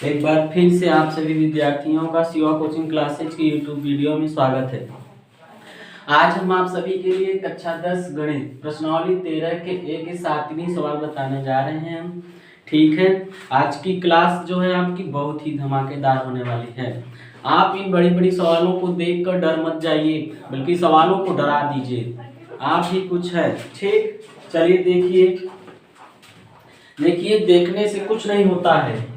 एक बार फिर से आप सभी विद्यार्थियों का शिवा कोचिंग क्लासेज की यूट्यूब वीडियो में स्वागत है। आज हम आप सभी के लिए कक्षा 10 गणित प्रश्नावली 13 के एक के 7वीं सवाल बताने जा रहे हैं हम। ठीक है, आज की क्लास जो है आपकी बहुत ही धमाकेदार होने वाली है। आप इन बड़ी बड़ी सवालों को देखकर डर मत जाइए, बल्कि सवालों को डरा दीजिए। आप ही कुछ है। ठीक, चलिए देखिए देखने से कुछ नहीं होता है,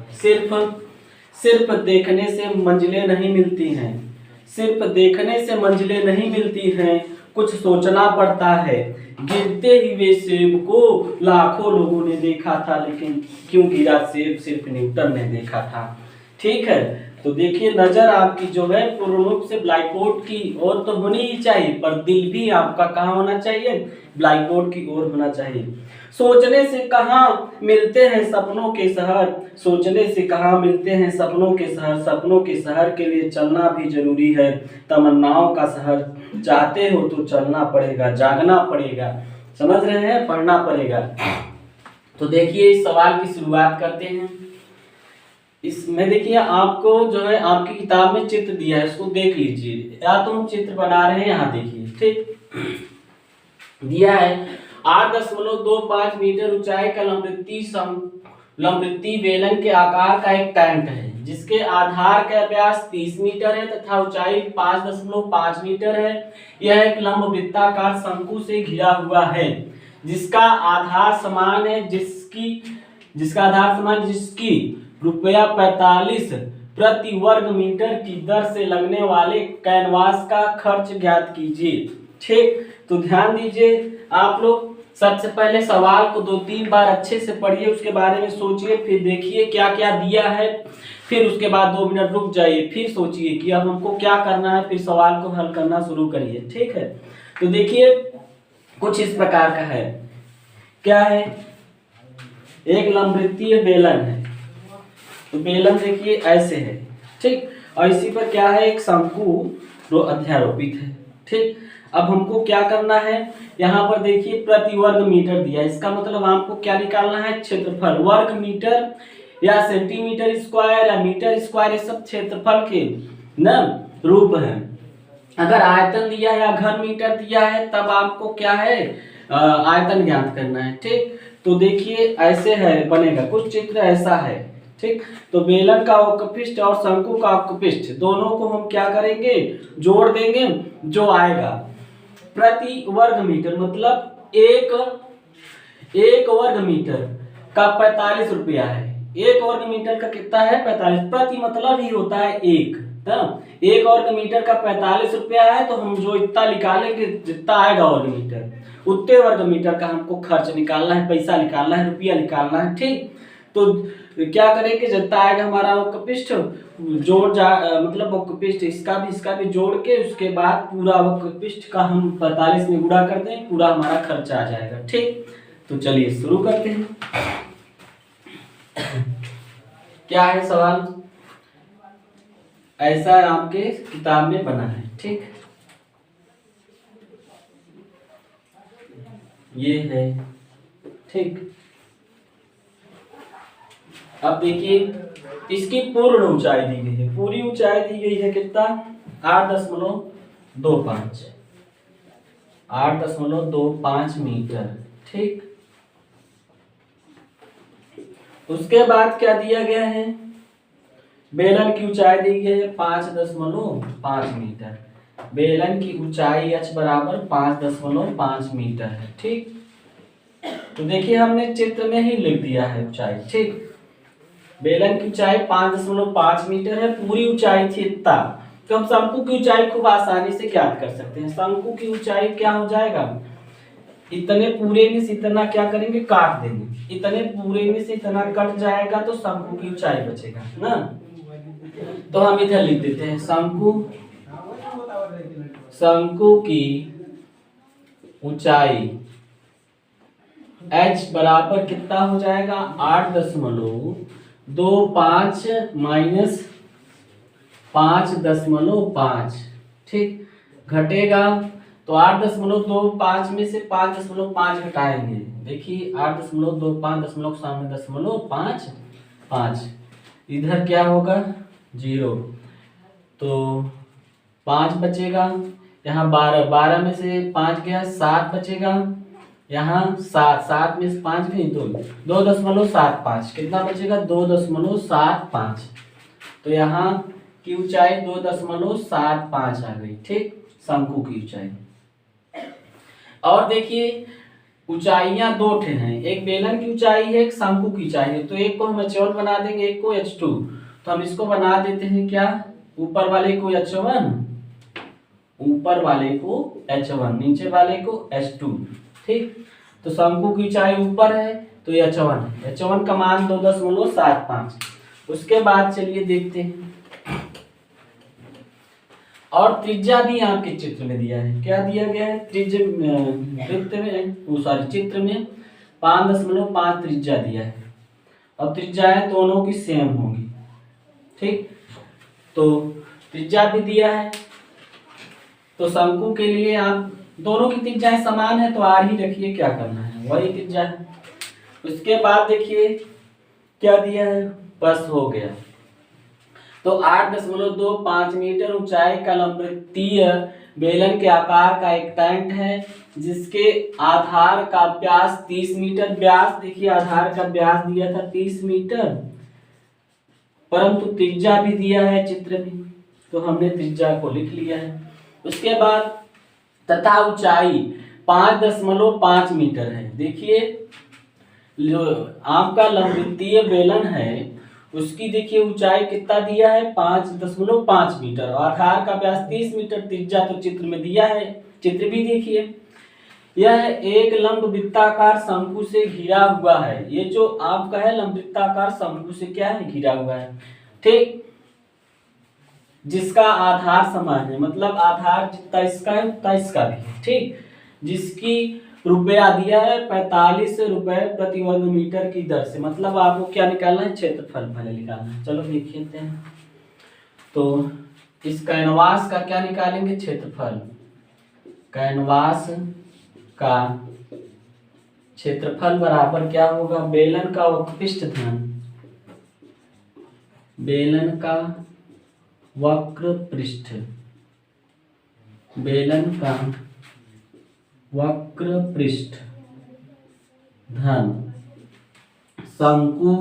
सिर्फ देखने से मंजिलें नहीं मिलती हैं। सिर्फ देखने से मंजिलें नहीं मिलती हैं, कुछ सोचना पड़ता है। गिरते हुए सेब को लाखों लोगों ने देखा था, लेकिन क्यों गिरा सेब सिर्फ न्यूटन ने देखा था। ठीक है, तो देखिए नजर आपकी जो है पूर्ण रूप से ब्लैक बोर्ड की ओर तो होनी ही चाहिए, पर दिल भी आपका कहाँ होना चाहिए? ब्लैक बोर्ड की ओर होना चाहिए। सोचने से कहाँ मिलते हैं सपनों के शहर, सोचने से कहाँ मिलते हैं सपनों के शहर। सपनों के शहर के लिए चलना भी जरूरी है, तमन्नाओं का शहर चाहते हो तो चलना पड़ेगा, जागना पड़ेगा। समझ रहे हैं? पढ़ना पड़ेगा। तो देखिए इस सवाल की शुरुआत करते हैं। इसमें देखिए आपको जो है आपकी किताब में चित्र दिया है, इसको देख लीजिए। या तो हम चित्र बना रहे हैं, यहाँ देखिए। ठीक, दिया है 8.25 मीटर ऊंचाई का लंबवृत्तीय बेलन के आकार का एक टैंक है, जिसके आधार का व्यास 30 मीटर है तथा ऊंचाई 5.5 मीटर है। यह एक लंबवृत्ताकार शंकु से घिरा हुआ है, जिसका आधार समान है जिसकी रुपया 45 प्रति वर्ग मीटर की दर से लगने वाले कैनवास का खर्च ज्ञात कीजिए। ठीक, तो ध्यान दीजिए आप लोग। सबसे पहले सवाल को 2-3 बार अच्छे से पढ़िए, उसके बारे में सोचिए, फिर देखिए क्या क्या दिया है। फिर उसके बाद 2 मिनट रुक जाइए, फिर सोचिए कि अब हमको क्या करना है, फिर सवाल को हल करना शुरू करिए। ठीक है, तो देखिए कुछ इस प्रकार का है। क्या है? एक लंबवृत्तीय बेलन है, तो बेलन देखिए ऐसे है। ठीक, और इसी पर क्या है? एक शंकु अध्यारोपित है। ठीक, अब हमको क्या करना है? यहाँ पर देखिए प्रति वर्ग मीटर दिया है, इसका मतलब आपको क्या निकालना है? क्षेत्रफल। वर्ग मीटर या सेंटीमीटर स्क्वायर या मीटर स्क्वायर, ये सब क्षेत्रफल के न रूप है। अगर आयतन दिया है या घन मीटर दिया है, तब आपको क्या है? आयतन ज्ञात करना है। ठीक, तो देखिए ऐसे है बनेगा, कुछ चित्र ऐसा है। ठीक, तो बेलन का वक्रपृष्ठ और शंकु का वक्रपृष्ठ दोनों को हम क्या करेंगे? जोड़ देंगे। जो आएगा प्रति वर्ग मीटर, मतलब एक वर्ग मीटर का 45 रुपया है। एक वर्ग मीटर का कितना है? 45। प्रति मतलब ही होता है एक। एक वर्ग मीटर का 45 रुपया है, तो हम जो इतना निकालेंगे, जितना आएगा वर्ग मीटर, उतने वर्ग मीटर का हमको खर्च निकालना है, पैसा निकालना है, रुपया निकालना है। ठीक, तो क्या करेंगे? जितना आएगा हमारा वक्रपृष्ठ मतलब वक्रपृष्ठ इसका भी जोड़ के, उसके बाद पूरा वक्रपृष्ठ का हम 45 में गुणा कर दें, पूरा हमारा खर्चा आ जाएगा। ठीक, तो चलिए शुरू करते हैं। क्या है सवाल? ऐसा आपके किताब में बना है। ठीक, ये है। ठीक, अब देखिए इसकी पूर्ण ऊंचाई दी गई है। पूरी ऊंचाई दी गई है कितना? 8.25 मीटर। ठीक, उसके बाद क्या दिया गया है? बेलन की ऊंचाई दी गई है 5.5 मीटर। बेलन की ऊंचाई h बराबर 5.5 मीटर है। ठीक, तो देखिए हमने चित्र में ही लिख दिया है ऊंचाई। ठीक, बेलन की ऊंचाई 5.5 मीटर है, पूरी ऊंचाई थी इतना, तो हम शंकु की ऊंचाई खूब आसानी से ज्ञात कर सकते हैं। शंकु की ऊंचाई क्या हो जाएगा? इतने पूरे में से इतना क्या करेंगे? काट देंगे। इतने पूरे में से इतना कट जाएगा, तो शंकु की ऊंचाई बचेगा ना। तो हम इधर लिख देते हैं शंकु की ऊंचाई h बराबर कितना हो जाएगा? 8.25 माइनस 5.5। ठीक, घटेगा तो 8.25 में से 5.5 घटाएंगे। देखिए 8.25 दशमलव सामने 0.55 इधर क्या होगा 0, तो 5 बचेगा। यहाँ 12, 12 में से 5 गया 7 बचेगा। यहाँ 7, 7 में से 5 गई 2, 2.75, कितना बचेगा 2.75। तो यहाँ की ऊंचाई 2.75 आ गई। ठीक, शंकु की ऊंचाई। और देखिए ऊंचाइयां दो ठे हैं, एक बेलन की ऊंचाई है, एक शंकु की ऊंचाई है। तो एक को हम h1 बना देंगे, एक को h2। तो हम इसको बना देते हैं क्या, ऊपर वाले को h1, ऊपर वाले को h1, नीचे वाले को h2। ठीक, तो शंकु की ऊंचाई ऊपर है तो ये h1 है, h1 का मान 2.75। उसके बाद चलिए देखते हैं, और त्रिज्या भी आपके चित्र में दिया है। क्या दिया गया है, त्रिज्या वृत्त में, सॉरी चित्र में 5.5 त्रिज्या दिया है, और त्रिज्याएं दोनों की सेम होगी। ठीक, तो त्रिज्या भी दिया है, तो शंकु के लिए आप दोनों की त्रिज्याएं समान है तो आर ही रखिए, क्या करना है वही त्रिज्या है। उसके बाद देखिए क्या दिया है, बस हो गया। तो 8.25 मीटर ऊंचाई का लंबवृत्तीय बेलन के आकार का एक टैंक है, जिसके आधार का व्यास 30 मीटर, व्यास देखिए आधार का व्यास दिया था 30 मीटर, परंतु त्रिज्या भी दिया है चित्र में, तो हमने त्रिज्या को लिख लिया है। उसके बाद तथा ऊंचाई 5.5 मीटर है। देखिए जो आपका लंबवृत्तीय बेलन है उसकी देखिए ऊंचाई कितना दिया है 5.5 मीटर, आधार का व्यास 30 मीटर, त्रिज्या तो चित्र में दिया है, चित्र भी देखिए। यह एक लंब वृत्ताकार शंकु से घिरा हुआ है। ये जो आपका है लंब वृत्ताकार शंकु से क्या है, घिरा हुआ है। ठीक, जिसका आधार समान है, मतलब आधार जितना इसका है उतना इसका भी है। ठीक, जिसकी रुपया दिया है 45 रुपए प्रति वर्ग मीटर की दर से, मतलब आपको क्या निकालना है, क्षेत्रफल पहले निकालना है। चलो देख लेते हैं, तो इस कैनवास का क्या निकालेंगे, क्षेत्रफल। कैनवास का क्षेत्रफल बराबर क्या होगा, बेलन का वक्रपृष्ठ धन बेलन का वक्रपृष्ठ, बेलन का वक्रपृष्ठ धन शंकु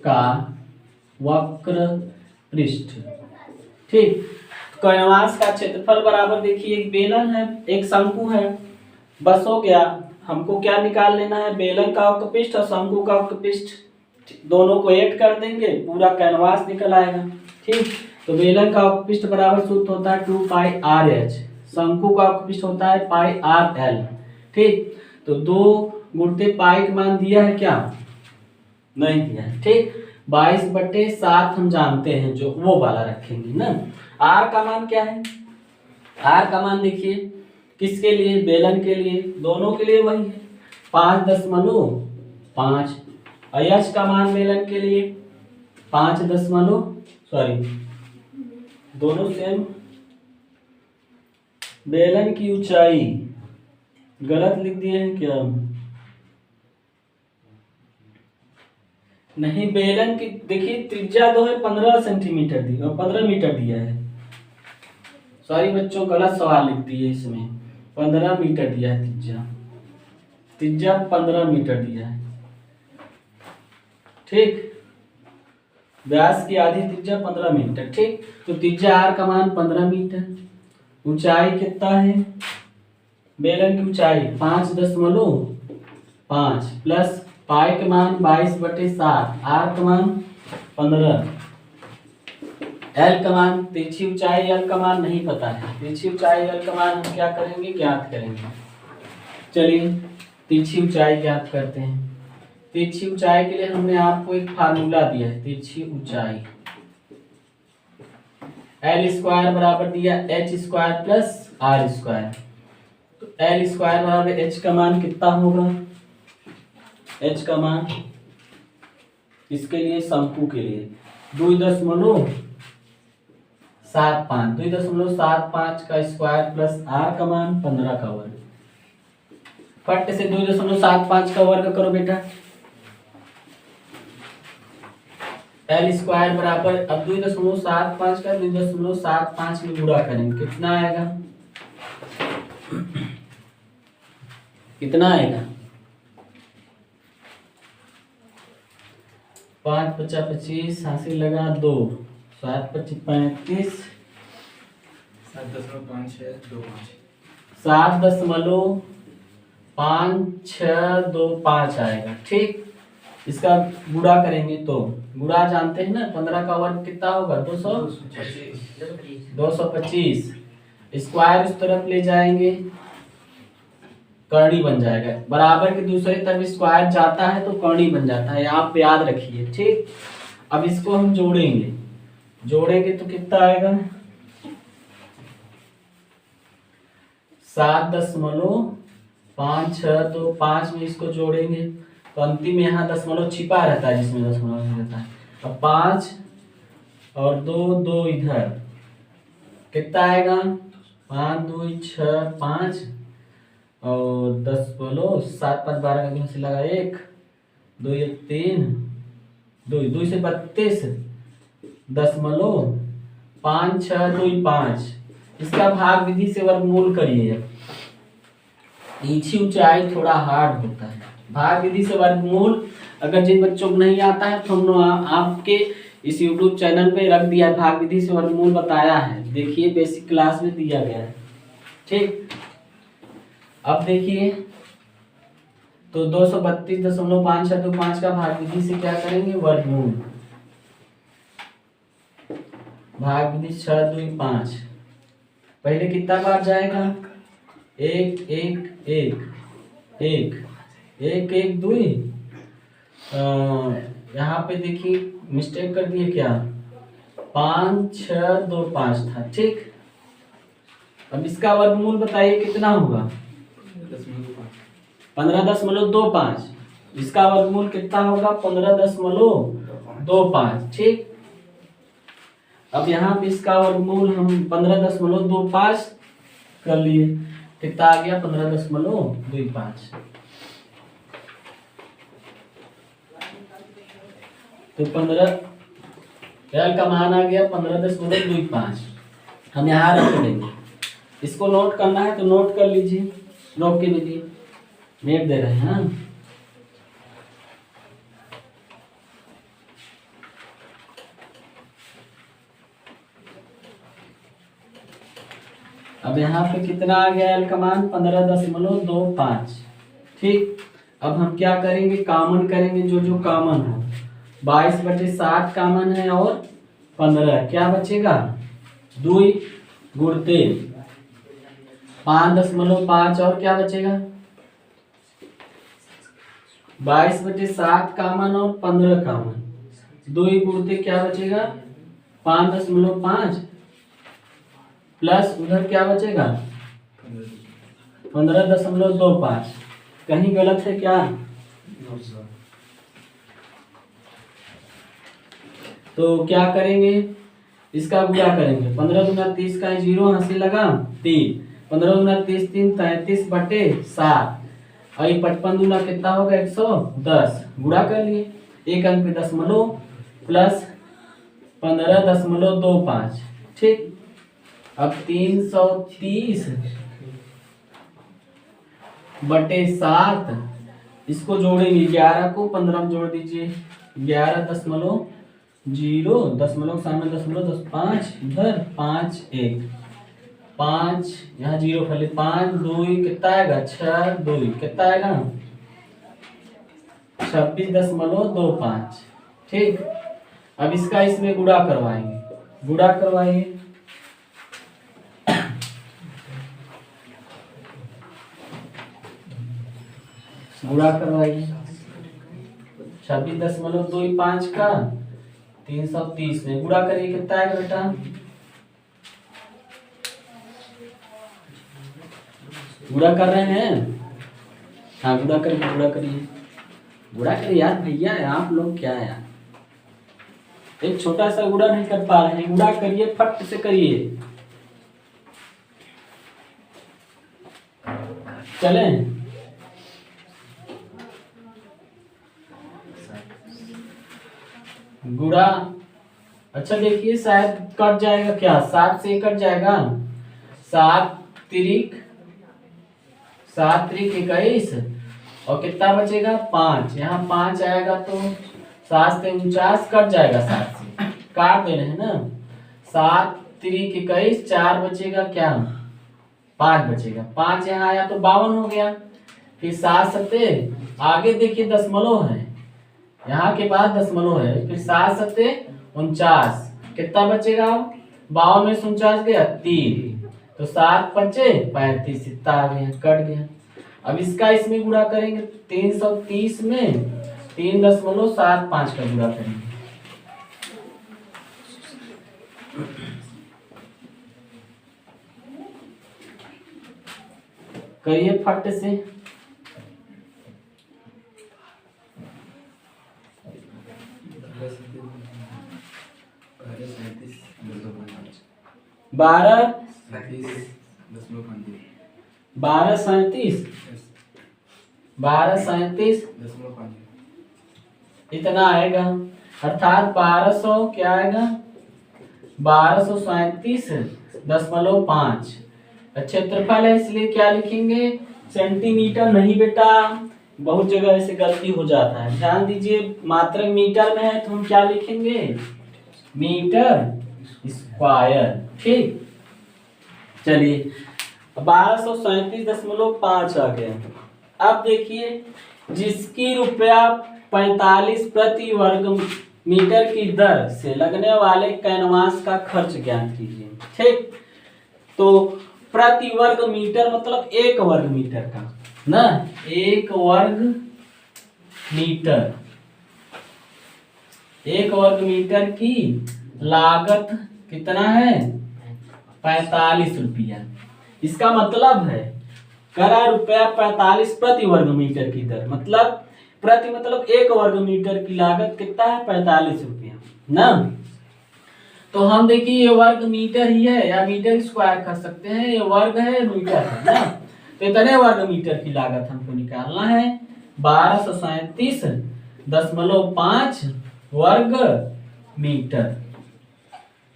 का वक्रपृष्ठ। ठीक, कैनवास का क्षेत्रफल बराबर देखिए एक बेलन है एक शंकु है, बस हो गया। हमको क्या निकाल लेना है, बेलन का वक्रपृष्ठ और शंकु का वक्रपृष्ठ, दोनों को ऐड कर देंगे पूरा कैनवास निकल आएगा। ठीक, तो बेलन का वक्रपृष्ठ बराबर सूत्र होता है 2πr/h, शंकु का वक्रपृष्ठ होता है πr/l। ठीक, तो 2 गुणते पाई का मान दिया है क्या, नहीं दिया है। ठीक, 22/7 हम जानते हैं, जो वो वाला रखेंगे ना। r का मान क्या है, r का मान देखिए किसके लिए, बेलन के लिए, दोनों के लिए वही है 5.5। h का मान बेलन के लिए 5 दोनों सेम। बेलन की ऊंचाई गलत लिख दिए हैं क्या, नहीं, बेलन की देखिए त्रिज्या दो है 15 सेंटीमीटर दी और 15 मीटर दिया है। सॉरी बच्चों, गलत सवाल लिख दिए, इसमें 15 मीटर दिया है त्रिज्या, त्रिज्या 15 मीटर दिया है। ठीक, व्यास की आधी त्रिज्या 15 मीटर। ठीक, तो त्रिज्या r का मान 15 मीटर, ऊंचाई कितना है, बेलन की ऊंचाई 5.5 प्लस पाई का मान 22/7, r का मान 15, l का मान, तिरछी ऊंचाई l का मान नहीं पता है, तिरछी ऊंचाई l का मान हम क्या करेंगे, ज्ञात करेंगे। चलिए तिरछी ऊंचाई ज्ञात करते हैं। तिरछी ऊंचाई के लिए हमने आपको एक फार्मूला दिया है, तिरछी ऊंचाई l² बराबर दिया h² प्लस r²। तो l² बराबर h का मान कितना होगा, h का मान इसके लिए शंकु के लिए 2.75 का स्क्वायर प्लस r का मान 15 का वर्ग। फट से 2.75 का वर्ग करो बेटा, एल स्क्वायर बराबर, अब 2.75 का 2.75 में गुणा करेंगे, कितना आएगा, कितना आएगा, 5 × 5 = 25, हासिल लगा 2, 7 × 25 = 35, 7.5625 आएगा। ठीक, इसका गुणा करेंगे तो गुणा जानते हैं ना, 15 का वर्ग कितना होगा, 225, स्क्वायर उस तरफ ले जाएंगे, कर्णी बन जाएगा, बराबर के दूसरी तरफ स्क्वायर जाता है तो कर्णी बन जाता है, आप याद रखिए। ठीक, अब इसको हम जोड़ेंगे तो कितना आएगा, 7.5625 में इसको जोड़ेंगे तो अंतिम में यहाँ दशमलव छिपा रहता है, जिसमें दशमलव नहीं रहता है। अब 5 और 2, 2 इधर, कितना आएगा, 5 2 6 5 और 10 बोलो, 7 5 12 का से लगा 1 2 1 3 2 2 से 32 दशमलव 5 6 2 5, इसका भाग विधि से वर्गमूल करिए। नीची ऊंचाई थोड़ा हार्ड होता है, भाग विधि से वर्गमूल अगर जिन बच्चों को नहीं आता है तो हम आपके इस YouTube चैनल पे रख दिया है, भाग विधि से वर्गमूल बताया है, देखिए बेसिक क्लास में दिया गया है। ठीक, अब देखिए तो 232.5625 का भाग विधि से क्या करेंगे, वर्गमूल, भाग विधि 6 2 5, पहले कितना बार जाएगा, 1 1 1 1 1 1 2, यहाँ पे देखिए मिस्टेक कर दिए क्या, 5 6 2 5 था। ठीक, अब इसका वर्गमूल बताइए कितना होगा, 15.25, इसका वर्गमूल कितना होगा, 15.25। ठीक, अब यहाँ पे इसका वर्गमूल हम 15.25 कर लिए, कितना आ गया, 15.25। तो 15 एल का मान आ गया 15.25, हम यहाँ रख देंगे। इसको नोट करना है तो नोट कर लीजिए, नोट के लीजिए, नेट दे रहे हैं। हाँ, अब यहाँ पे कितना आ गया, एल का मान 15.25। ठीक, अब हम क्या करेंगे, कामन करेंगे, जो कामन हो, 22/60 कामन है और 15 क्या बचेगा, 2 गुणते 5.5 और क्या बचेगा, 22/60 कामन और 15 कामन, 2 गुणते क्या बचेगा, 5.5 प्लस उधर क्या बचेगा, 15.25। कहीं गलत है क्या, तो क्या करेंगे, इसका गुणा करेंगे, 15 दूना 30 का 0 हासिल लगा 3, 15 दूना 30 3 33/7 और 55 दूना कितना होगा, 110, गुणा कर लिए, एक अंक पे दशमलव प्लस 15.25। ठीक, अब 330/7, इसको जोड़ेंगे, 11 को 15 में जोड़ दीजिए, 11.0 दशमलव सामने दशमलव 10 5 इधर 5 1 5 यहाँ 0 फले 5 2 कितना आएगा, 6 2 कितना आएगा, 26.25। ठीक, अब इसका इसमें गुणा करवाएंगे, गुणा करवाइए, गुणा करवाइए, 26.25 का 330 में गुणा करिए, कितना आएगा बेटा, गुणा कर रहे हैं, हाँ गुणा करिए, गुणा करिए, गुणा करिए यार, भैया आप लोग क्या यार, एक छोटा सा गुणा नहीं कर पा रहे हैं, गुणा करिए, फट से करिए, चलें, गुणा, अच्छा देखिए शायद कट जाएगा क्या, 7 से कट जाएगा, 7 तिरिक 21 और कितना बचेगा 5, यहाँ 5 आएगा तो 7 से 49 कट जाएगा, 7 से काट दे रहे हैं ना, 7 तिरिक 21, 4 बचेगा क्या 5 बचेगा, 5 यहाँ आया तो 52 हो गया, फिर 7 सत्ते आगे देखिए दशमलव है, यहाँ के बाद दशमलव है, फिर 7 सत्ते 49 कितना बचेगा, 52 में से 49 गया 3, तो 7 पंचे 35 इतना आ गया, कट गया। अब इसका इसमें गुणा करेंगे 330 में 3.75 का गुणा करेंगे, करिए फट से, बारह 37 इतना आएगा, अर्थात 1200 क्या आएगा 1237.5। क्षेत्रफल है इसलिए क्या लिखेंगे सेंटीमीटर नहीं बेटा, बहुत जगह ऐसे गलती हो जाता है, ध्यान दीजिए मात्रक मीटर में है तो हम क्या लिखेंगे मीटर स्क्वायर, ठीक। चलिए 1237.5 आ गया। अब देखिए जिसकी ₹45 प्रति वर्ग मीटर की दर से लगने वाले कैनवास का खर्च ज्ञात कीजिए, ठीक। तो प्रति वर्ग मीटर मतलब 1 वर्ग मीटर का ना, 1 वर्ग मीटर की लागत कितना है 45 रुपया। इसका मतलब है करा ₹45 प्रति वर्ग मीटर की दर, मतलब प्रति मतलब 1 वर्ग मीटर की लागत कितना है 45 रुपया ना। तो हम देखिए ये वर्ग मीटर ही है या मीटर स्क्वायर कर सकते हैं, ये वर्ग है मीटर है ना, तो इतने वर्ग मीटर की लागत हमको निकालना है 1237.5 वर्ग मीटर।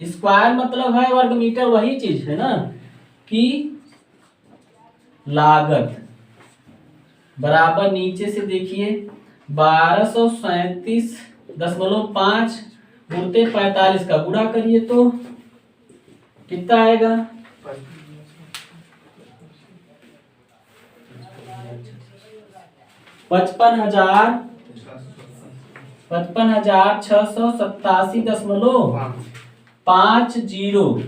स्क्वायर मतलब है वर्ग मीटर, वही चीज है ना कि लागत बराबर नीचे से देखिए 1237.5 गुणते 45 का गुणा करिए तो कितना आएगा 55,687.50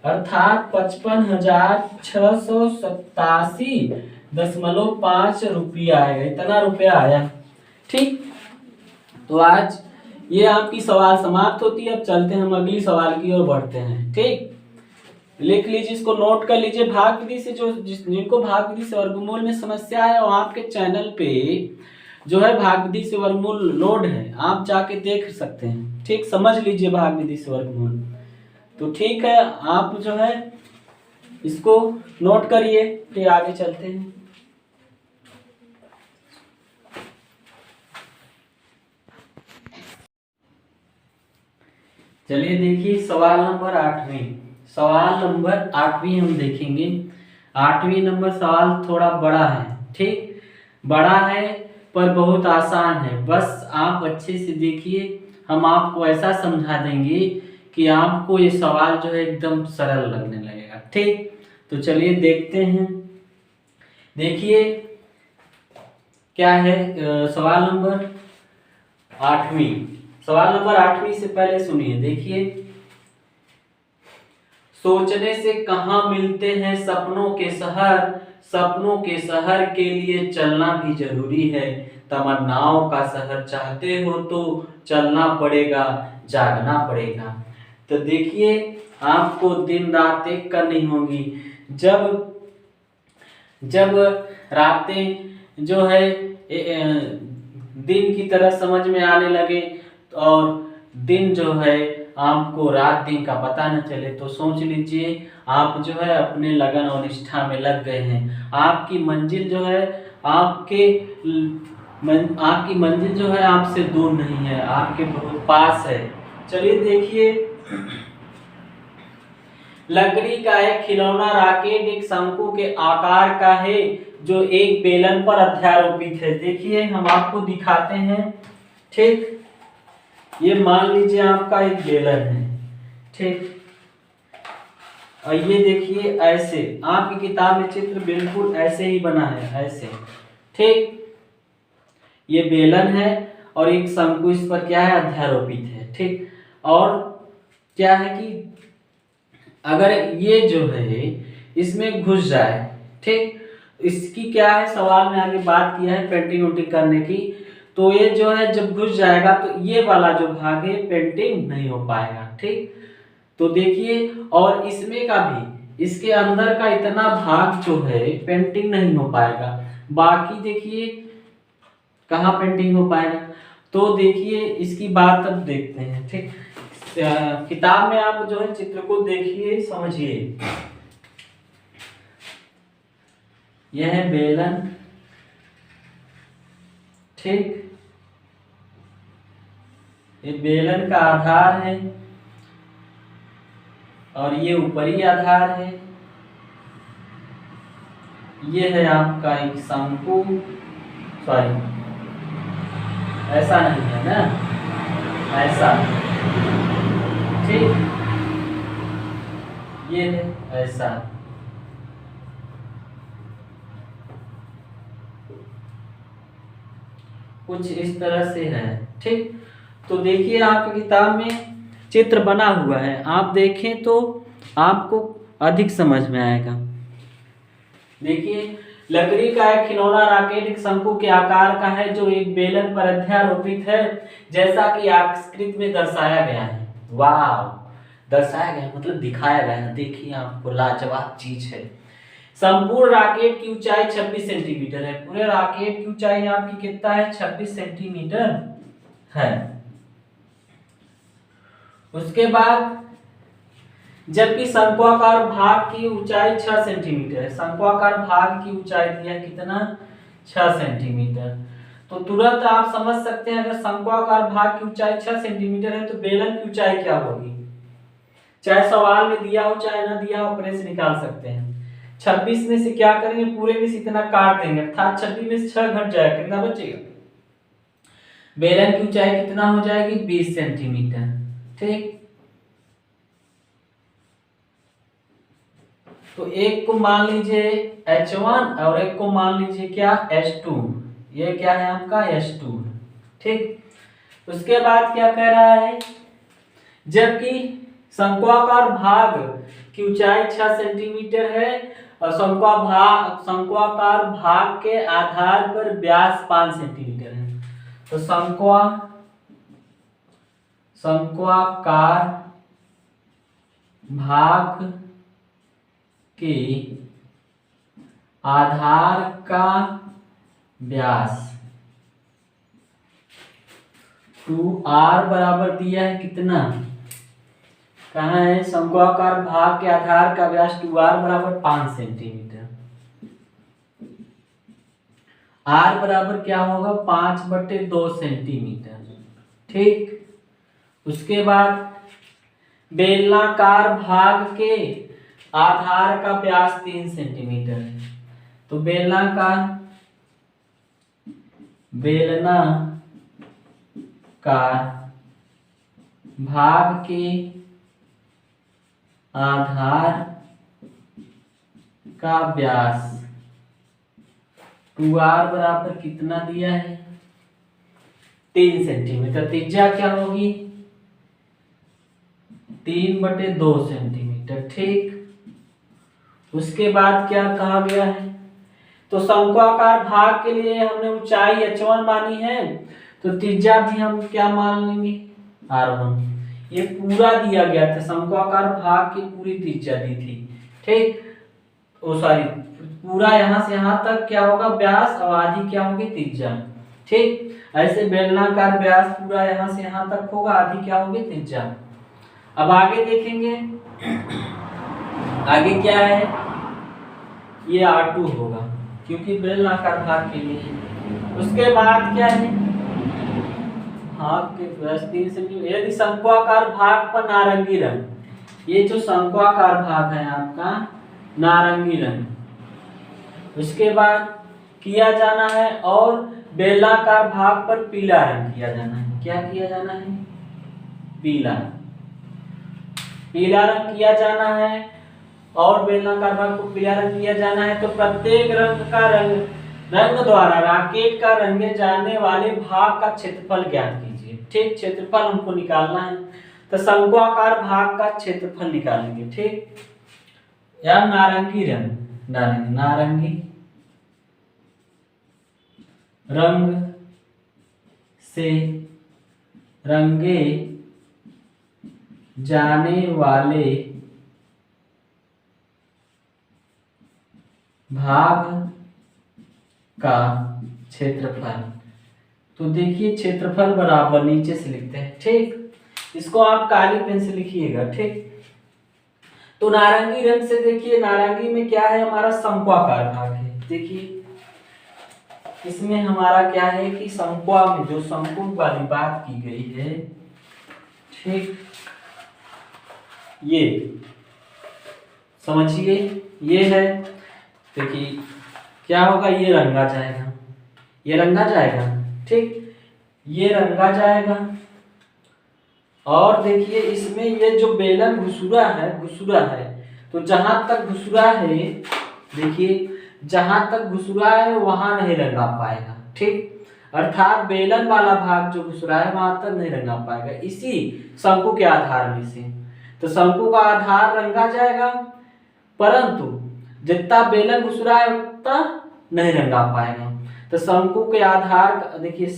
अर्थात 55,687.5 रुपया आएगा, इतना रुपया आया, ठीक। तो आज ये आपकी सवाल समाप्त होती है। अब चलते हैं हम अगली सवाल की ओर बढ़ते हैं, ठीक। लिख लीजिए, इसको नोट कर लीजिए। भाग विधि से जिनको भाग विधि से वर्गमूल में समस्या है और आपके चैनल पे जो है भाग विधि से वर्गमूल लोड है, आप जाके देख सकते हैं, ठीक। समझ लीजिए भाग विधि से वर्गमूल, तो ठीक है आप जो है इसको नोट करिए, फिर आगे चलते हैं। चलिए देखिए सवाल नंबर 8वीं हम देखेंगे। 8वीं नंबर सवाल थोड़ा बड़ा है, ठीक, बड़ा है पर बहुत आसान है, बस आप अच्छे से देखिए, हम आपको ऐसा समझा देंगे कि आपको ये सवाल जो है एकदम सरल लगने लगेगा, ठीक। तो चलिए देखते हैं। देखिए क्या है सवाल नंबर 8वीं से पहले सुनिए, देखिए सोचने से कहाँ मिलते हैं सपनों के शहर के लिए चलना भी जरूरी है, तमन्नाओं का शहर चाहते हो तो चलना पड़ेगा, जागना पड़ेगा। तो देखिए आपको दिन रात एक करनी होगी, जब रातें जो है दिन की तरह समझ में आने लगे और दिन जो है आपको रात दिन का पता न चले, तो सोच लीजिए आप जो है अपने लगन और निष्ठा में लग गए हैं। आपकी मंजिल जो है आपके आपकी मंजिल जो है आपसे दूर नहीं है, आपके बहुत पास है। चलिए देखिए, लकड़ी का एक खिलौना रॉकेट एक शंकु के आकार का है जो एक बेलन पर अध्यारोपित है। देखिए हम आपको दिखाते हैं। ठीक, ये मान लीजिए आपका एक बेलन है। ठीक, और ये देखिए ऐसे आपकी किताब में चित्र बिल्कुल ऐसे ही बना है, ऐसे। ठीक, ये बेलन है और एक शंकु इस पर क्या है, अध्यारोपित है। ठीक, और क्या है कि अगर ये जो है इसमें घुस जाए, ठीक, इसकी क्या है, सवाल में आगे बात किया है पेंटिंग उंटिंग करने की, तो ये जो है जब घुस जाएगा तो ये वाला जो भाग है पेंटिंग नहीं हो पाएगा। ठीक, तो देखिए, और इसमें का भी, इसके अंदर का इतना भाग जो है पेंटिंग नहीं हो पाएगा। बाकी देखिए कहाँ पेंटिंग हो पाएगा। तो देखिए इसकी बात अब देखते हैं। ठीक, किताब में आप जो है चित्र को देखिए, समझिए। यह है बेलन। ठीक, ये बेलन का आधार है और ये ऊपरी आधार है। ये है आपका एक शंकु, सॉरी ऐसा नहीं है ना, ऐसा। ठीक, ये है ऐसा। कुछ इस तरह से है। ठीक, तो देखिए आपकी किताब में चित्र बना हुआ है, आप देखें तो आपको अधिक समझ में आएगा। देखिए, लकड़ी का एक खिलौना रॉकेट एक शंकु के आकार का है जो एक बेलन पर अध्यारोपित है, जैसा कि आकृति में दर्शाया गया है। वाह, दर्शाया गया मतलब दिखाया गया है। देखिए आपको लाजवाब चीज है। संपूर्ण रॉकेट की ऊंचाई 26 सेंटीमीटर है। पूरे रॉकेट की ऊंचाई आपकी कितना है, 26 सेंटीमीटर है। उसके बाद जबकि शंक्वाकार भाग की ऊंचाई 6 सेंटीमीटर है। शंक्वाकार भाग की ऊंचाई दिया कितना, 6 सेंटीमीटर। तो तुरंत आप समझ सकते हैं, अगर शंक्वाकार भाग की ऊंचाई 6 सेंटीमीटर है तो बेलन की ऊंचाई क्या होगी। चाहे सवाल में दिया हो चाहे ना दिया हो, अपने से निकाल सकते हैं। 26 में से क्या करेंगे, पूरे में से इतना काट देंगे, अर्थात 26 में से 6 घट जाएगा, कितना बचेगा, बेलन की ऊंचाई कितना हो जाएगी, 20 सेंटीमीटर। ठीक, तो एक को मान लीजिए H1 और एक को मान लीजिए क्या, H2। ये क्या है आपका H2। ठीक, उसके बाद क्या कह रहा है, जबकि शंक्वाकार भाग की ऊंचाई 6 सेंटीमीटर है और शंक्वाकार भाग के आधार पर व्यास 5 सेंटीमीटर है। तो शंक्वाकार भाग के आधार का व्यास 2r बराबर दिया है कितना, कहाँ है, शंक्वाकार भाग के आधार का व्यास 2r बराबर 5 सेंटीमीटर। r बराबर क्या होगा, 5/2 सेंटीमीटर। ठीक, उसके बाद बेलनाकार भाग के आधार का व्यास 3 सेंटीमीटर है। तो बेलनाकार भाग के आधार का व्यास 2r बराबर कितना दिया है, 3 सेंटीमीटर। त्रिज्या क्या होगी, 3/2 सेंटीमीटर। ठीक, उसके बाद क्या कहा गया है, तो शंक्वाकार भाग के लिए हमने ऊंचाई h1 मानी है, तो त्रिज्या भी हम क्या मान लेंगे, r1। ये पूरा दिया गया था, शंक्वाकार भाग की पूरी त्रिज्या दी थी। ठीक, सॉरी, पूरा यहाँ से यहाँ तक क्या होगा व्यास और आधी क्या होगी त्रिज्या। ठीक, ऐसे बेलनाकार व्यास पूरा यहाँ से यहाँ तक होगा, आधी क्या होगी त्रिज्या। अब आगे देखेंगे, आगे क्या है, ये R2 होगा क्योंकि बेलनाकार भाग के लिए। उसके बाद क्या है, भाग के प्लस 3 यदि शंक्वाकार भाग पर नारंगी रंग, ये जो शंक्वाकार भाग है आपका नारंगी रंग, उसके बाद किया जाना है, और बेलनाकार भाग पर पीला रंग किया जाना है। क्या किया जाना है? पीला पीला रंग किया जाना है, और बेलनाकार भाग को पीला रंग किया जाना है। तो प्रत्येक रंग द्वारा रॉकेट का रंगे जाने वाले भाग का क्षेत्रफल ज्ञात कीजिए। ठीक, क्षेत्रफल हमको निकालना है, तो शंक्वाकार भाग का क्षेत्रफल निकालेंगे। ठीक, या नारंगी रंग डालेंगे, नारंगी रंग से रंगे जाने वाले भाग का क्षेत्रफल। तो देखिए क्षेत्रफल बराबर नीचे से लिखते हैं। ठीक, इसको आप काली पेन से लिखिएगा। ठीक, तो नारंगी रंग से देखिए, नारंगी में क्या है, हमारा शंक्वाकार भाग है। देखिए इसमें हमारा क्या है कि शंक्वा में जो शंकु वाली बात की गई है, ठीक, ये समझिए, ये है। देखिए क्या होगा, ये रंगा जाएगा, ये रंगा जाएगा। ठीक, ये रंगा जाएगा। और देखिए इसमें ये जो बेलन घुसुरा है, तो जहां तक घुसुरा है, देखिए जहां तक घुसुरा है वहां नहीं रंगा पाएगा। ठीक, अर्थात बेलन वाला भाग जो घुसुरा है वहां तक नहीं रंगा पाएगा, इसी शंकु के आधार में से। तो शंकु का आधार रंगा जाएगा, परंतु जितना बेलन घुसुरा है उतना नहीं रंगा पाएगा। तो शंकु के आधार, देखिए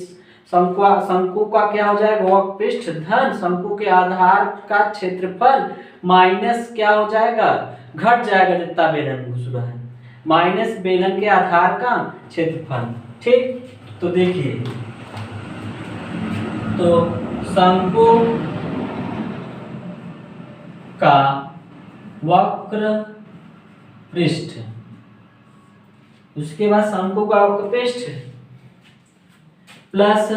शंकु का क्या हो जाएगा, वह पृष्ठ धन शंकु के आधार का क्षेत्रफल माइनस क्या हो जाएगा, घट जाएगा जितना बेलन घुसुरा है, माइनस बेलन के आधार का क्षेत्रफल। ठीक, तो देखिए, तो शंकु का वक्र पृष्ठ, उसके बाद शंकु का वक्र पृष्ठ प्लस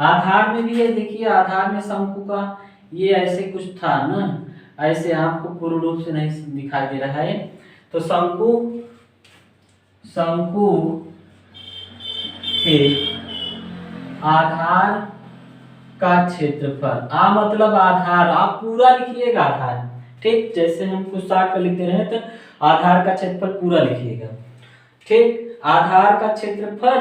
आधार में भी है। देखिए आधार में शंकु का ये ऐसे कुछ था ना, ऐसे आपको पूर्ण रूप से नहीं दिखाई दे रहा है। तो शंकु के आधार का क्षेत्रफल, मतलब आधार, आप पूरा लिखिएगा आधार। ठीक, जैसे हम कुछ शार्ट कर लिखते रहे, तो आधार का क्षेत्रफल पूरा लिखिएगा। ठीक, आधार का क्षेत्रफल,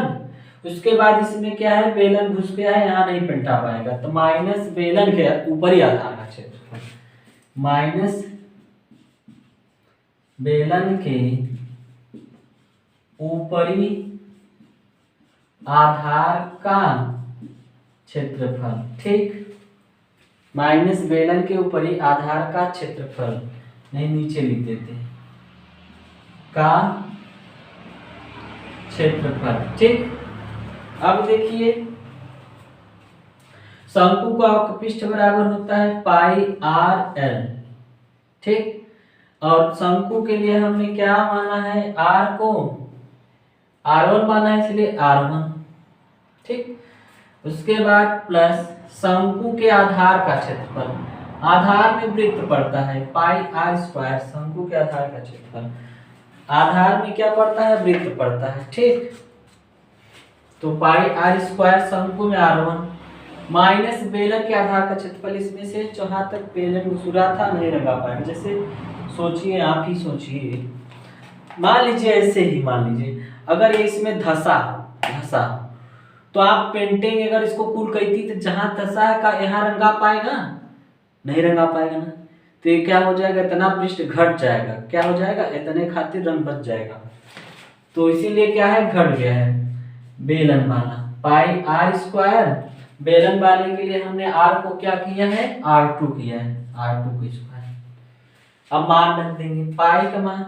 उसके बाद इसमें क्या है, बेलन घुस गया है, यहाँ नहीं पलटा पाएगा, तो माइनस बेलन के ऊपरी आधार का क्षेत्रफल, माइनस बेलन के ऊपरी आधार का क्षेत्रफल। ठीक, माइनस बेलन के ऊपरी आधार का क्षेत्रफल, नहीं नीचे लिख देते हैं, का क्षेत्रफल। ठीक, अब देखिए शंकु का पृष्ठ बराबर होता है पाई आर एल। ठीक, और शंकु के लिए हमने क्या माना है, आर को R1 माना है, इसलिए R1। ठीक, उसके बाद प्लस शंकु के आधार का क्षेत्रफल, आधार में वृत्त पड़ता है पाई आर स्क्वायर, शंकु के आधार का क्षेत्रफल, आधार में क्या पड़ता है, वृत्त पड़ता है। ठीक, तो पाई आर स्क्वायर शंकु में R1 माइनस बेलन के आधार का क्षेत्रफल, इसमें से जहां तक बेलन घुसुरा था नहीं रंगा पाएगा। जैसे सोचिए, आप ही सोचिए, मान लीजिए ऐसे ही, मान लीजिए अगर ये इसमें धसा तो आप पेंटिंग अगर इसको कुल कहती तो जहां धसा है का यहाँ रंगा पाएगा, नहीं रंगा पाएगा ना। तो ये क्या हो जाएगा, इतना पृष्ठ घट जाएगा, क्या हो जाएगा, इतने खातिर रंग बच जाएगा। तो इसीलिए क्या है, घट गया है बेलन वाला पाई आर स्क्वायर, बेलन वाले के लिए हमने आर को क्या किया है, R2 किया है, R2 को स्क्वायर। अब मान रख देंगे, पाई का मान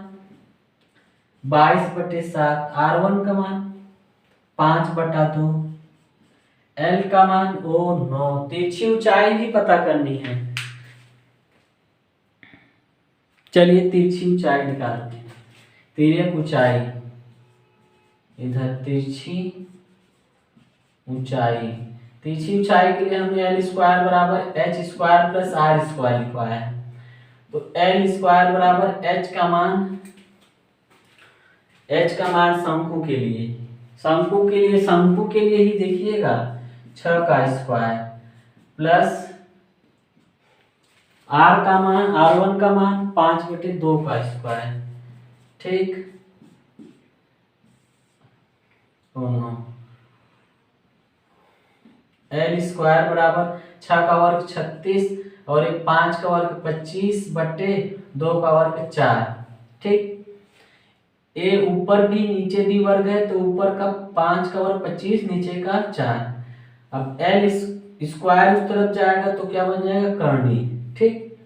22/7, R1 का मान 5/2, L का मान 9। तिरछी ऊंचाई भी पता करनी है, चलिए तिरछी ऊंचाई निकालते हैं। तिर्यक ऊंचाई, इधर तिरछी ऊंचाई। तिरछी ऊंचाई के लिए हमने एल स्क्वायर बराबर H square plus R square लिखवाया है। तो एल स्क्वायर बराबर एच का मान शंकु के लिए ही देखिएगा 6 का स्क्वायर प्लस R1 का मान 5/2 का स्क्वायर। ठीक, एल स्क्वायर बराबर 6 का वर्ग 36 और एक 5 का वर्ग 25/2 का वर्ग 4। ठीक, ए ऊपर भी नीचे भी वर्ग है तो ऊपर का 5 का वर्ग 25, नीचे का 4। अब एल स्क्वायर उस तरफ जाएगा तो क्या बन जाएगा कर्णी। ठीक,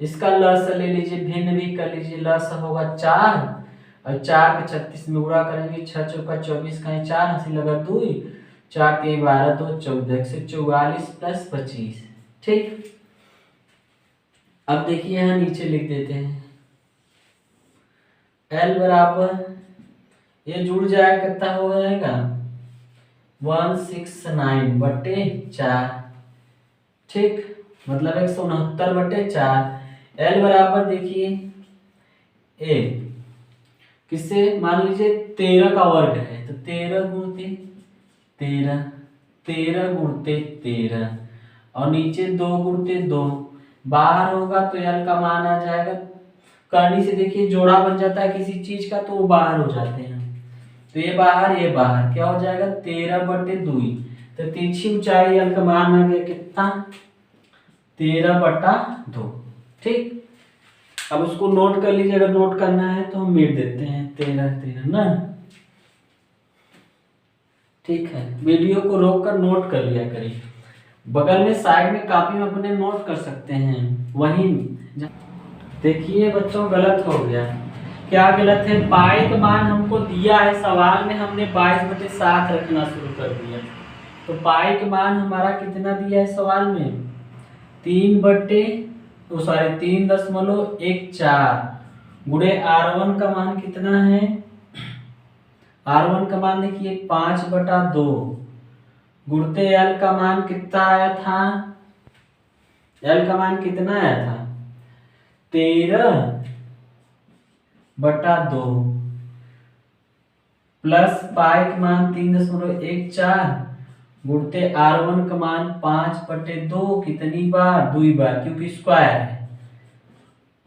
इसका लस ले लीजिए, भिन्न भी कर लीजिए। लस होगा 4 और 4 के 36 में गुणा करेंगे, 6 चौका 24 का 4 हंसी लगा 2, 4 के 12 2 14 से 44 प्लस 25। ठीक, अब देखिए यहाँ नीचे लिख देते हैं एल बराबर, ये जुड़ जाएगा कितना हो जाएगा 169/4। ठीक, मतलब 169/4। एल बराबर देखिए ए किससे, मान लीजिए 13 का वर्ग है तो 13 गुणते 13, 13 गुणते 13 और नीचे 2 गुणते 2। बाहर होगा तो एल का मान आ जाएगा, करनी से देखिए जोड़ा बन जाता है किसी चीज का तो वो बाहर हो जाते हैं। तो ये बाहर क्या हो जाएगा 13/2। तो तिरछी ऊंचाई एल का मान आ गया कितना 13/2। ठीक, अब उसको नोट कर लीजिए, अगर नोट करना है तो हम मिट देते हैं 13 ना। ठीक है, वीडियो को रोक कर नोट कर लिया करिए, बगल में साइड में कॉपी में अपने नोट कर सकते हैं वहीं। देखिए बच्चों गलत हो गया। क्या गलत है, पाई का मान हमको दिया है सवाल में, हमने 22/7 रखना शुरू कर दिया। तो पाई का मान हमारा कितना दिया है सवाल में 3.14 गुणे R1 का मान कितना है, R1 का मान देखिए 5/2 गुणते L का मान कितना आया था, L का मान कितना आया था 13/2 प्लस पाई का मान 3.14 गुणते R1 का मान 5/2 कितनी बार 2 बार क्योंकि स्क्वायर है,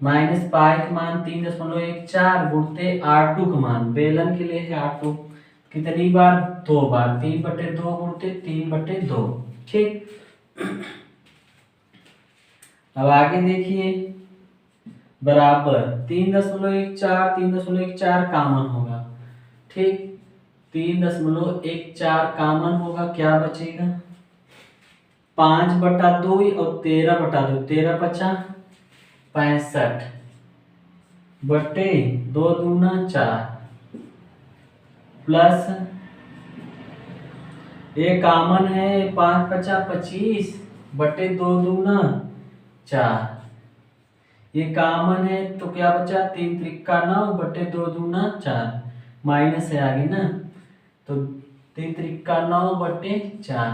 माइनस पाई का मान 3.14 गुणते R2 का मान, बेलन के लिए है R2 कितनी बार 2 बार, 3/2 गुणते 3/2। ठीक, अब आगे देखिए बराबर 3.14 कॉमन होगा। ठीक, 3.14 कॉमन होगा, क्या बचेगा 5/2 और 13/2, 13×5 65 बटे 2 दूना 4 प्लस ये कॉमन है 5×5 25 बटे 2 दूना 4, ये कॉमन है तो क्या बचा 3×3 9 बटे 2 दूना 4, माइनस है आगे ना तो 3×3 9 बटे 4।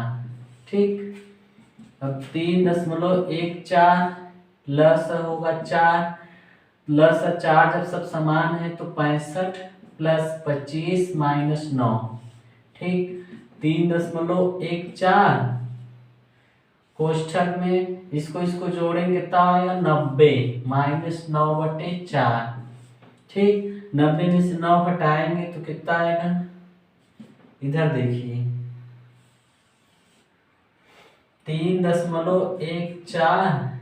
ठीक, अब 3.14 प्लस होगा 4 प्लस 4 जब सब समान है तो 65 प्लस 25 माइनस 9। ठीक, 3.14 कोष्ठक में इसको जोड़ेंगे कितना आएगा 90 माइनस 9/4। ठीक, 90 में से 9 घटाएंगे तो कितना आएगा, इधर देखिए 3.14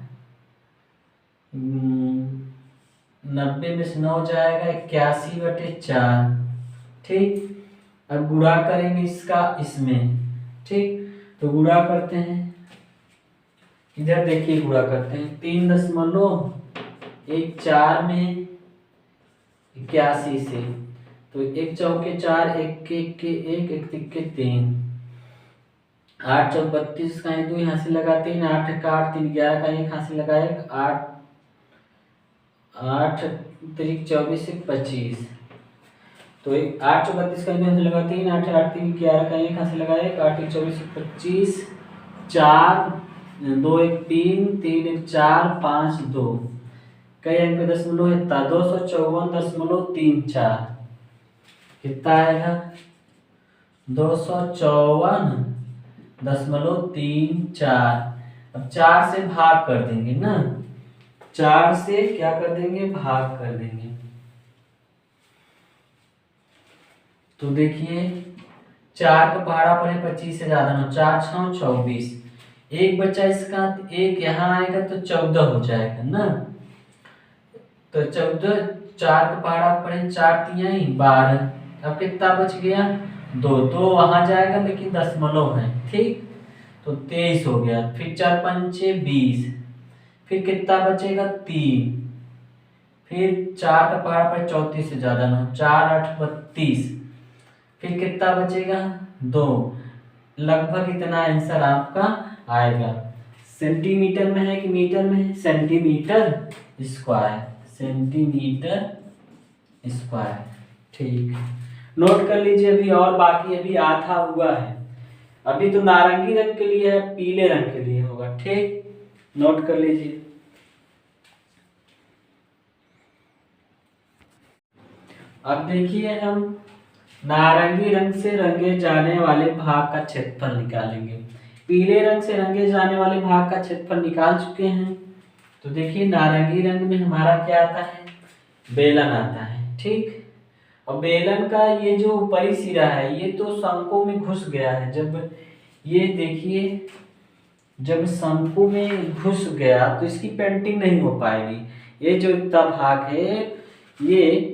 90 में से 9 जाएगा 81/4। ठीक, अब गुणा करेंगे इसका इसमें। ठीक, तो गुणा करते हैं, इधर देखिए गुणा करते हैं 3.14 में 81 से, तो 1 चौके 4 1 के 1 1 तिक्के 3 8 चौक 32 का 2 यहाँ से लगा 3 8 का 8 3 11 का 1 यहाँ से लगा 1 8 8 3 24 1 25। तो 8 चौक 32 का इधर से लगा 3, 8 8 3 11 का 1 यहाँ से लगा 1, 8 1 24 25, 4 2 1 3, 3 1 4, 5 2, कई अंक पे दशमलव है 254.34 कितना आएगा 254.34। अब 4 से भाग कर देंगे ना, 4 से क्या कर देंगे भाग कर देंगे। तो देखिए 4 का पहाड़ा पर है 25 से ज्यादा ना, 4 6 24, एक बच्चा इसका एक यहाँ आएगा तो 14 हो जाएगा ना, तो 14, 4 का पहाड़ा पर है 4 3 12, अब कितना बच गया 2, तो वहां जाएगा लेकिन दशमलव है ठीक, तो 23 हो गया। फिर 4 5 20, फिर कितना बचेगा 3, फिर 4 का पहाड़ा पर 34 से ज्यादा ना, 4 8 32, फिर कितना बचेगा 2, लगभग इतना आंसर आपका आएगा। सेंटीमीटर में है कि मीटर में है, सेंटीमीटर स्क्वायर, सेंटीमीटर स्क्वायर ठीक। नोट कर लीजिए अभी और बाकी अभी आधा हुआ है, अभी तो नारंगी रंग के लिए है, पीले रंग के लिए होगा ठीक, नोट कर लीजिए। अब देखिए हम नारंगी रंग से रंगे जाने वाले भाग का क्षेत्रफल निकालेंगे, पीले रंग से रंगे जाने वाले भाग का क्षेत्रफल निकाल चुके हैं। तो देखिए नारंगी रंग में हमारा क्या आता है बेलन आता है ठीक, और बेलन का ये जो ऊपरी सिरा है ये तो शंकु में घुस गया है, जब ये देखिए जब शंकु में घुस गया तो इसकी पेंटिंग नहीं हो पाएगी, ये जो इतना भाग है ये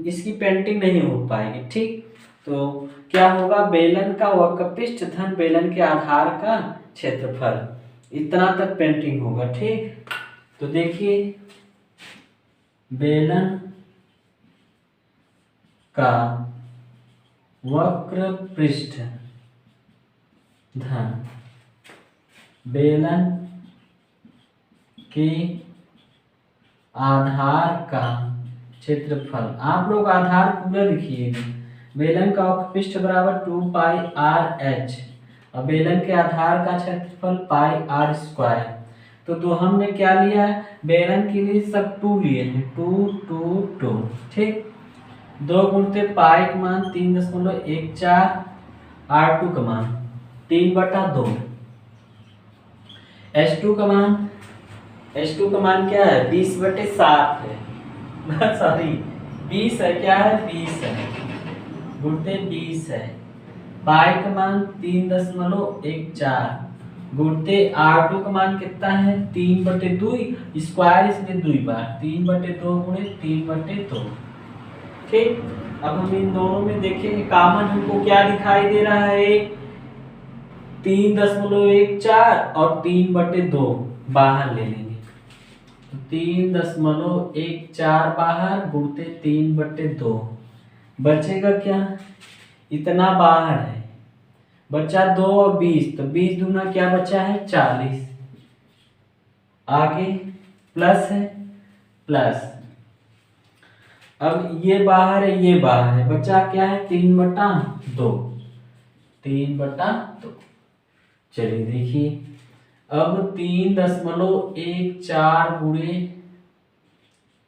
इसकी पेंटिंग नहीं हो पाएगी ठीक। तो क्या होगा बेलन का वक्रपृष्ठ धन बेलन के आधार का क्षेत्रफल, इतना तक पेंटिंग होगा ठीक। तो देखिए बेलन का वक्रपृष्ठ धन बेलन के आधार का क्षेत्रफल, आप लोग आधार पूरा लिखिएगा, बेलन का वक्रपृष्ठ बराबर 2 पाई आर एच और बेलन के आधार का क्षेत्रफल पाई आर स्क्वायर। तो हमने क्या लिया है बेलन के लिए सब 2 लिए हैं, 2 2 2 ठीक। 2 गुणते पाई का मान 3.14, R2 का मान 3/2, H2 का मान क्या है 20/7 है सॉरी 20 है, क्या है 20 है, गुणते 20 है, पाई का मान 3.14, गुणते R2 का मान कितना है 3/2, स्क्वायर इसमें 2 बार 3/2 गुणे 3/2 ठीक। अब हम इन दोनों में देखेंगे कॉमन हमको क्या दिखाई दे रहा है 3.14 और 3/2 बाहर ले लेंगे, तो 3.14 बाहर गुणते 3/2, बचेगा क्या इतना बाहर है, बचा 2 और 20, तो 20 दूना क्या बचा है 40, आगे प्लस है प्लस, अब ये बाहर है ये बाहर है, बचा क्या है 3/2, 3/2। चलिए देखिए अब 3.14 गुणे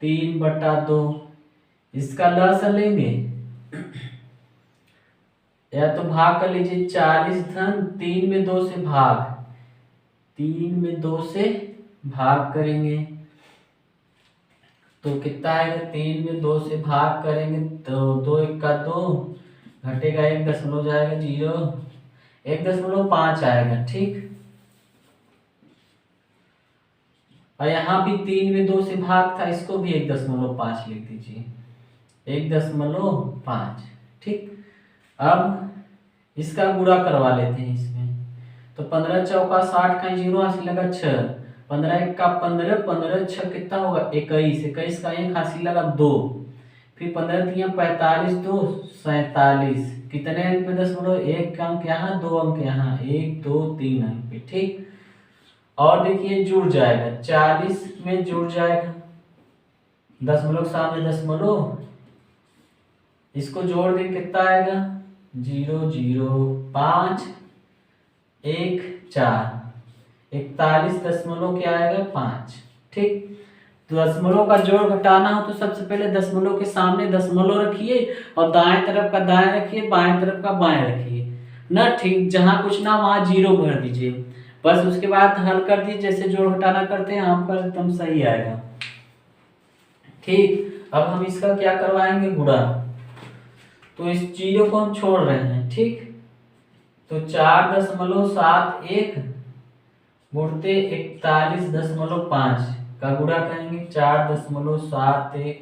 3/2, इसका लसा लेंगे या तो भाग कर लीजिए, 40 धन 3 में 2 से भाग, 3 में 2 से भाग करेंगे तो कितना आएगा 3 में 2 से भाग करेंगे तो 2 1 का 2 घटेगा 1 दशमलव जाएगा 0, 1.5 आएगा ठीक। और यहाँ भी 3 में 2 से भाग था, इसको भी 1.5 लिख दीजिए, 1.5 ठीक। अब इसका गुणा करवा लेते हैं इसमें, तो 15 चौका 60 का 0 हासिल लगा 6, 15 1 का 15, 15 6 कितना होगा 21, 21 का 1 हासिल लगा 2, फिर 15 3 45 2 47, कितने अंक पे दशमलव, 1 अंक यहाँ 2 अंक यहाँ, 1 2 3 अंक पे ठीक। और देखिए जुड़ जाएगा 40 में जुड़ जाएगा, दशमलव सामने दशमलव इसको जोड़ दें कितना आएगा 0 0 5 1 4 41 क्या आएगा 5। ठीक, तो दशमलव का जोड़ घटाना हो तो सबसे पहले दशमलव के सामने दशमलव रखिए और दाएं तरफ का दाएं रखिए, बाएं तरफ का बाएं रखिए ना। ठीक, जहां कुछ ना वहां 0 भर दीजिए बस। उसके बाद हल कर दीजिए, जैसे जोड़ घटाना करते हैं आपका एकदम सही आएगा। ठीक, अब हम इसका क्या करवाएंगे गुणा। तो इस 0 को हम छोड़ रहे हैं। ठीक, तो 4.71 गुणते 41.5 का गुणा करेंगे। 4.71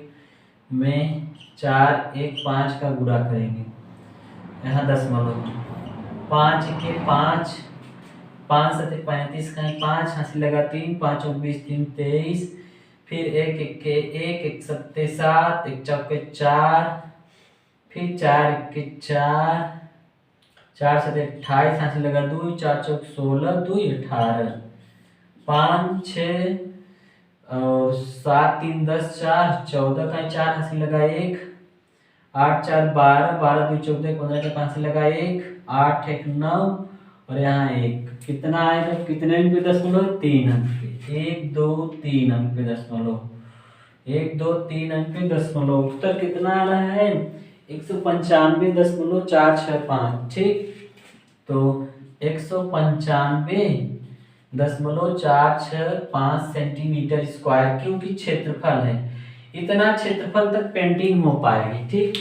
में 4 1 5 का गुणा करेंगे, यहाँ दशमलव 5 के 5 5 7 35 का 5 हासिल लगा 3 5 20 3 23 फिर 1 1 के 1 1 7 7 1 चौके 4 फिर 4 1 4 4 7 28 हासिल लगा 2 4 चौक 16 2 18 5 6 और 7 3 10 4 14 का 4 हासिल लगा 1 8 4 12 12 2 14 15 का हासिल लगा 1 8 1 9 और यहाँ 1 कितना आएगा, कितने अंक पे दशमलव 3 अंक पे 1 2 3 अंक पे दशमलव 1 2 3 अंक पे दशमलव। उत्तर कितना आ रहा है 195.465। ठीक, तो 195.465 सेंटीमीटर स्क्वायर, क्योंकि क्षेत्रफल है इतना क्षेत्रफल तक पेंटिंग हो पाएगी। ठीक,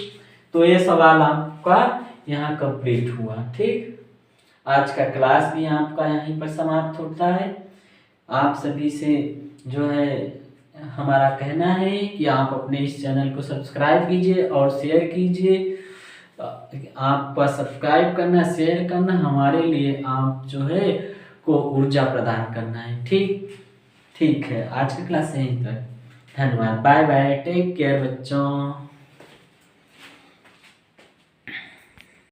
तो ये सवाल आपका यहाँ कंप्लीट हुआ। ठीक, आज का क्लास भी आपका यहीं पर समाप्त होता है। आप सभी से जो है हमारा कहना है कि आप अपने इस चैनल को सब्सक्राइब कीजिए और शेयर कीजिए। आपका सब्सक्राइब करना, शेयर करना हमारे लिए आप जो है को ऊर्जा प्रदान करना है। ठीक, ठीक है, आज की क्लास यहीं तक। धन्यवाद, बाय बाय, टेक केयर बच्चों।